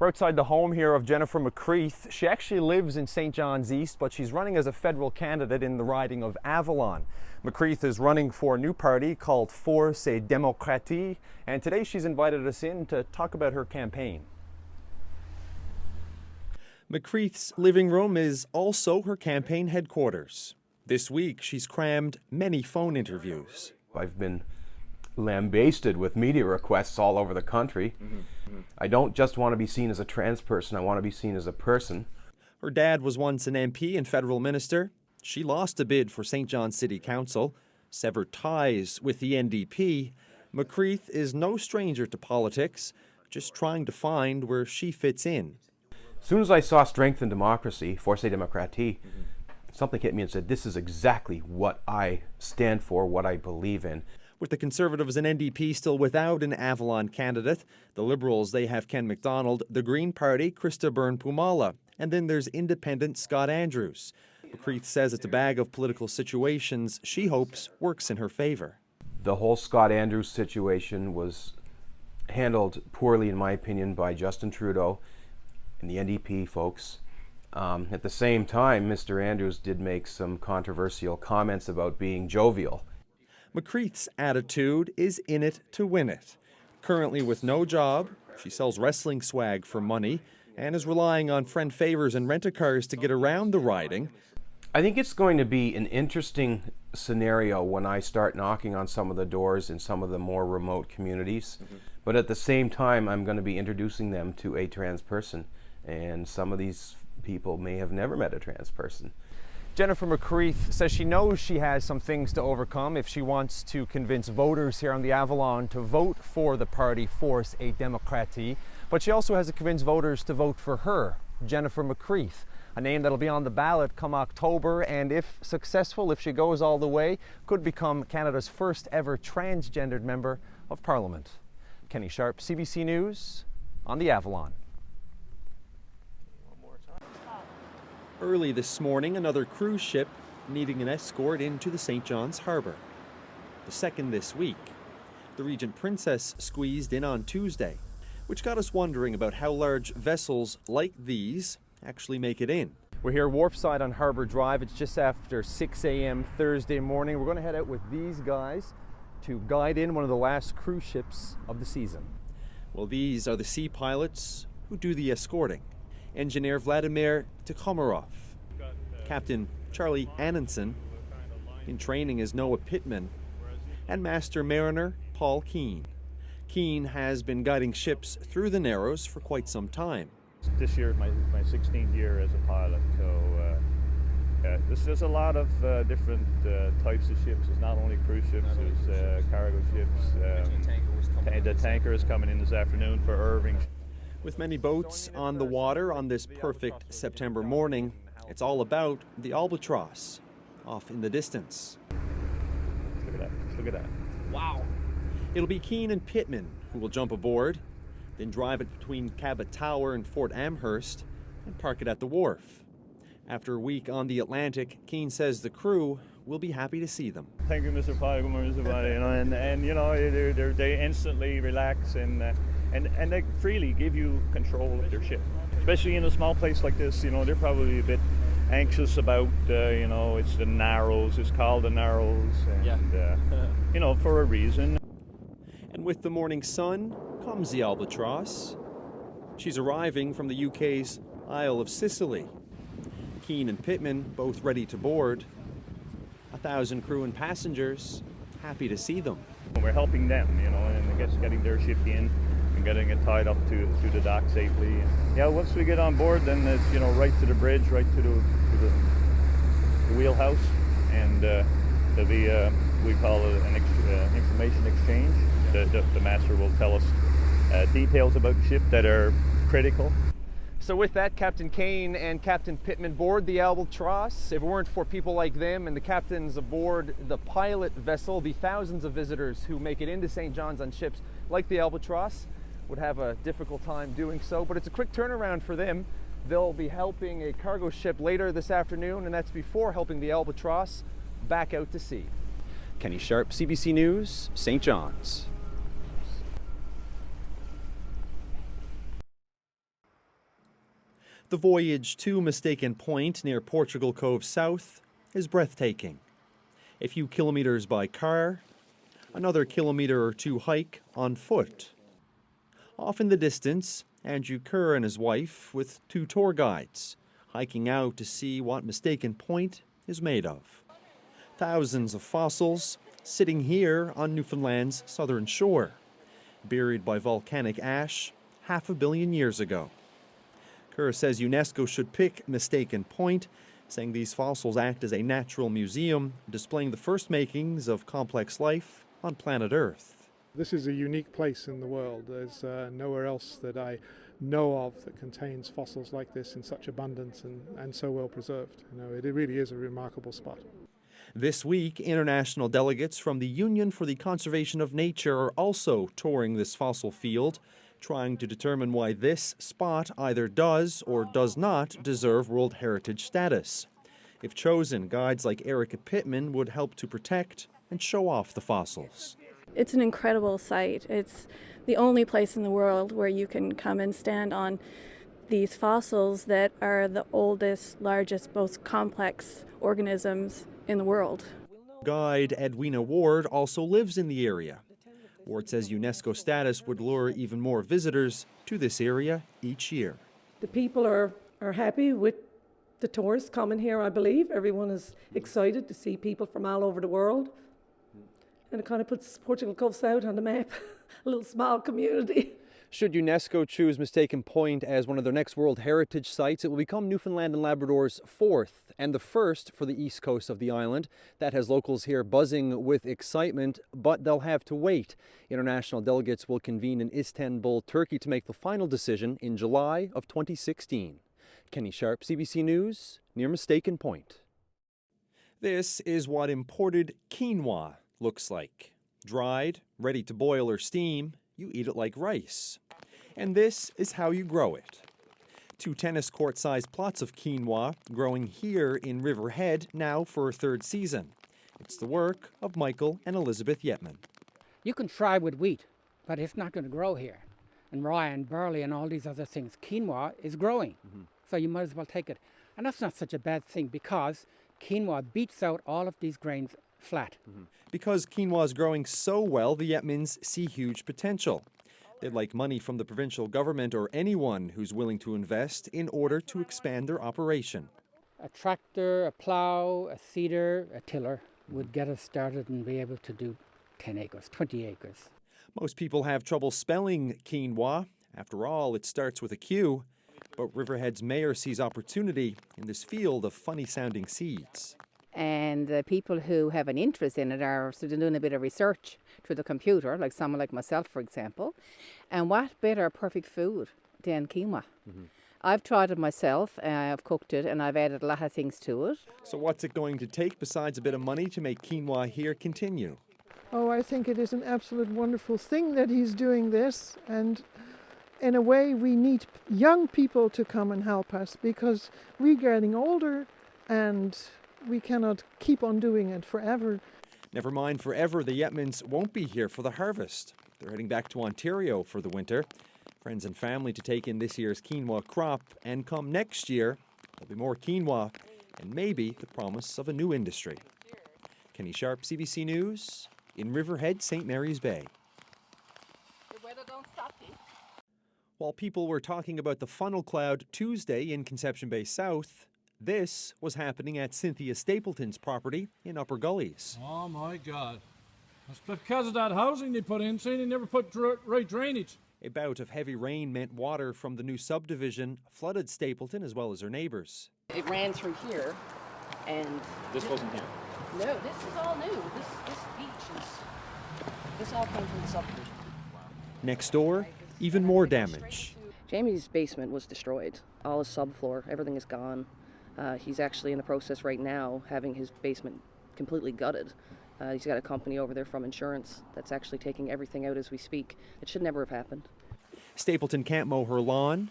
We're outside the home here of Jennifer McCreath. She actually lives in St. John's East, but she's running as a federal candidate in the riding of Avalon. McCreath is running for a new party called Force et Démocratie, and today she's invited us in to talk about her campaign. McCreath's living room is also her campaign headquarters. This week, she's crammed many phone interviews. I've been lambasted with media requests all over the country. I don't just want to be seen as a trans person, I want to be seen as a person. Her dad was once an MP and federal minister. She lost a bid for St. John's City Council, severed ties with the NDP. McCreath is no stranger to politics, just trying to find where she fits in. As soon as I saw Strength and Democracy, Force et Démocratie, something hit me and said, this is exactly what I stand for, what I believe in. With the Conservatives and NDP still without an Avalon candidate, the Liberals, they have Ken MacDonald, the Green Party, Krista Byrne-Pumala, and then there's Independent Scott Andrews. McCreath says it's a bag of political situations she hopes works in her favor. The whole Scott Andrews situation was handled poorly, in my opinion, by Justin Trudeau and the NDP folks. At the same time, Mr. Andrews did make some controversial comments about being jovial. McCreath's attitude is in it to win it. Currently with no job, she sells wrestling swag for money and is relying on friend favors and rent-a-cars to get around the riding. I think it's going to be an interesting scenario when I start knocking on some of the doors in some of the more remote communities. But at the same time, I'm going to be introducing them to a trans person, and some of these people may have never met a trans person. Jennifer McCreath says she knows she has some things to overcome if she wants to convince voters here on the Avalon to vote for the party Force et Démocratie, but she also has to convince voters to vote for her, Jennifer McCreath, a name that'll be on the ballot come October, and if successful, if she goes all the way, could become Canada's first ever transgendered member of Parliament. Kenny Sharpe, CBC News, on the Avalon. Early this morning, another cruise ship needing an escort into the St. John's Harbour. The second this week. The Regent Princess squeezed in on Tuesday, which got us wondering about how large vessels like these actually make it in. We're here wharfside on Harbour Drive. It's just after 6 a.m. Thursday morning. We're going to head out with these guys to guide in one of the last cruise ships of the season. Well, these are the sea pilots who do the escorting. Engineer Vladimir Tikhomarov, Captain Charlie Ananson, in training as Noah Pittman, and Master Mariner Paul Keane. Keane has been guiding ships through the Narrows for quite some time. This year is my 16th year as a pilot, so there's a lot of different types of ships. It's not only cruise ships, there's cargo ships. The tanker is coming in this afternoon for Irving. With many boats on the water on this perfect September morning, it's all about the Albatross, off in the distance. Look at that, look at that. Wow. It'll be Keane and Pittman who will jump aboard, then drive it between Cabot Tower and Fort Amherst and park it at the wharf. After a week on the Atlantic, Keane says the crew will be happy to see them. Thank you, Mr. Pilot, Mr. Pilot, and you know, they instantly relax and they freely give you control of their ship. Especially in a small place like this, you know, they're probably a bit anxious about, you know, it's the Narrows, it's called the Narrows, and, you know, for a reason. And with the morning sun comes the Albatross. She's arriving from the UK's Isle of Sicily. Keane and Pittman both ready to board. 1,000 crew and passengers happy to see them. We're helping them, you know, and I guess getting their ship in and getting it tied up to the dock safely. And yeah, once we get on board, then it's, you know, right to the bridge, right to the wheelhouse, and there'll be we call it an information exchange. The master will tell us details about the ship that are critical. So with that, Captain Kane and Captain Pittman board the Albatross. If it weren't for people like them and the captains aboard the pilot vessel, the thousands of visitors who make it into St. John's on ships like the Albatross would have a difficult time doing so. But it's a quick turnaround for them. They'll be helping a cargo ship later this afternoon, and that's before helping the Albatross back out to sea. Kenny Sharpe, CBC News, St. John's. The voyage to Mistaken Point near Portugal Cove South is breathtaking. A few kilometers by car, another kilometer or two hike on foot. Off in the distance, Andrew Kerr and his wife with 2 tour guides, hiking out to see what Mistaken Point is made of. Thousands of fossils sitting here on Newfoundland's southern shore, buried by volcanic ash 500 million years ago. Kerr says UNESCO should pick Mistaken Point, saying these fossils act as a natural museum, displaying the first makings of complex life on planet Earth. This is a unique place in the world. There's nowhere else that I know of that contains fossils like this in such abundance and so well preserved. You know, it really is a remarkable spot. This week, international delegates from the Union for the Conservation of Nature are also touring this fossil field, trying to determine why this spot either does or does not deserve World Heritage status. If chosen, guides like Erica Pittman would help to protect and show off the fossils. It's an incredible site. It's the only place in the world where you can come and stand on these fossils that are the oldest, largest, most complex organisms in the world. Guide Edwina Ward also lives in the area. Ward says UNESCO status would lure even more visitors to this area each year. The people are happy with the tourists coming here, I believe. Everyone is excited to see people from all over the world. And it kind of puts Portugal Cove South on the map, a little small community. Should UNESCO choose Mistaken Point as one of their next World Heritage Sites, it will become Newfoundland and Labrador's 4th and the first for the east coast of the island. That has locals here buzzing with excitement, but they'll have to wait. International delegates will convene in Istanbul, Turkey to make the final decision in July of 2016. Kenny Sharpe, CBC News, near Mistaken Point. This is what imported quinoa looks like. Dried, ready to boil or steam, you eat it like rice. And this is how you grow it. 2 tennis court-sized plots of quinoa growing here in Riverhead now for a 3rd season. It's the work of Michael and Elizabeth Yetman. You can try with wheat, but it's not going to grow here. And rye and barley and all these other things. Quinoa is growing, so you might as well take it. And that's not such a bad thing because quinoa beats out all of these grains flat. Because quinoa is growing so well, the Yetmans see huge potential. They'd like money from the provincial government or anyone who's willing to invest in order to expand their operation. A tractor, a plow, a seeder, a tiller would get us started and be able to do 10 acres, 20 acres. Most people have trouble spelling quinoa. After all, it starts with a Q. But Riverhead's mayor sees opportunity in this field of funny-sounding seeds. And the people who have an interest in it are sort of doing a bit of research through the computer, like someone like myself, for example. And what better perfect food than quinoa? I've tried it myself, I've cooked it, and I've added a lot of things to it. So what's it going to take besides a bit of money to make quinoa here continue? Oh, I think it is an absolute wonderful thing that he's doing this. And in a way, we need young people to come and help us because we're getting older and we cannot keep on doing it forever. Never mind forever, the Yetmans won't be here for the harvest. They're heading back to Ontario for the winter. Friends and family to take in this year's quinoa crop, and come next year, there'll be more quinoa and maybe the promise of a new industry. Kenny Sharpe, CBC News, in Riverhead, St. Mary's Bay. The weather don't stop you. While people were talking about the funnel cloud Tuesday in Conception Bay South, this was happening at Cynthia Stapleton's property in Upper Gullies. Oh my God. That's because of that housing they put in, saying they never put right drainage. A bout of heavy rain meant water from the new subdivision flooded Stapleton as well as her neighbours. It ran through here, and This wasn't here? no, this is all new. This beach is, this all came from the subdivision. Next door, even more damage. Jamie's basement was destroyed. All his subfloor, everything is gone. He's actually in the process right now having his basement completely gutted. He's got a company over there from insurance that's actually taking everything out as we speak. It should never have happened. Stapleton can't mow her lawn.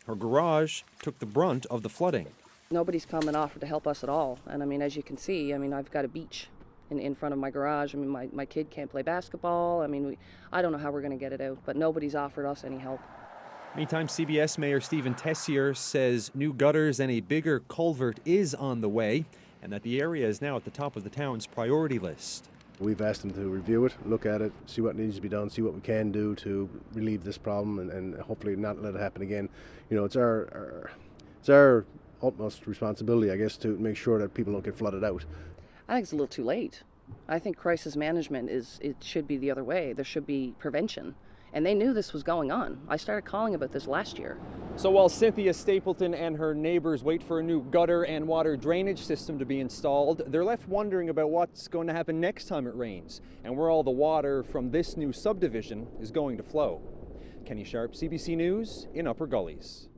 Her garage took the brunt of the flooding. Nobody's come and offered to help us at all. And I mean, as you can see, I mean, I've got a beach in front of my garage. I mean, my kid can't play basketball. I mean, I don't know how we're going to get it out, but nobody's offered us any help. Meantime, CBS Mayor Stephen Tessier says new gutters and a bigger culvert is on the way, and that the area is now at the top of the town's priority list. We've asked them to review it, look at it, see what needs to be done, see what we can do to relieve this problem and hopefully not let it happen again. You know, it's our utmost responsibility, I guess, to make sure that people don't get flooded out. I think it's a little too late. I think crisis management it should be the other way. There should be prevention. And they knew this was going on. I started calling about this last year. So while Cynthia Stapleton and her neighbors wait for a new gutter and water drainage system to be installed, they're left wondering about what's going to happen next time it rains and where all the water from this new subdivision is going to flow. Kenny Sharpe, CBC News in Upper Gullies.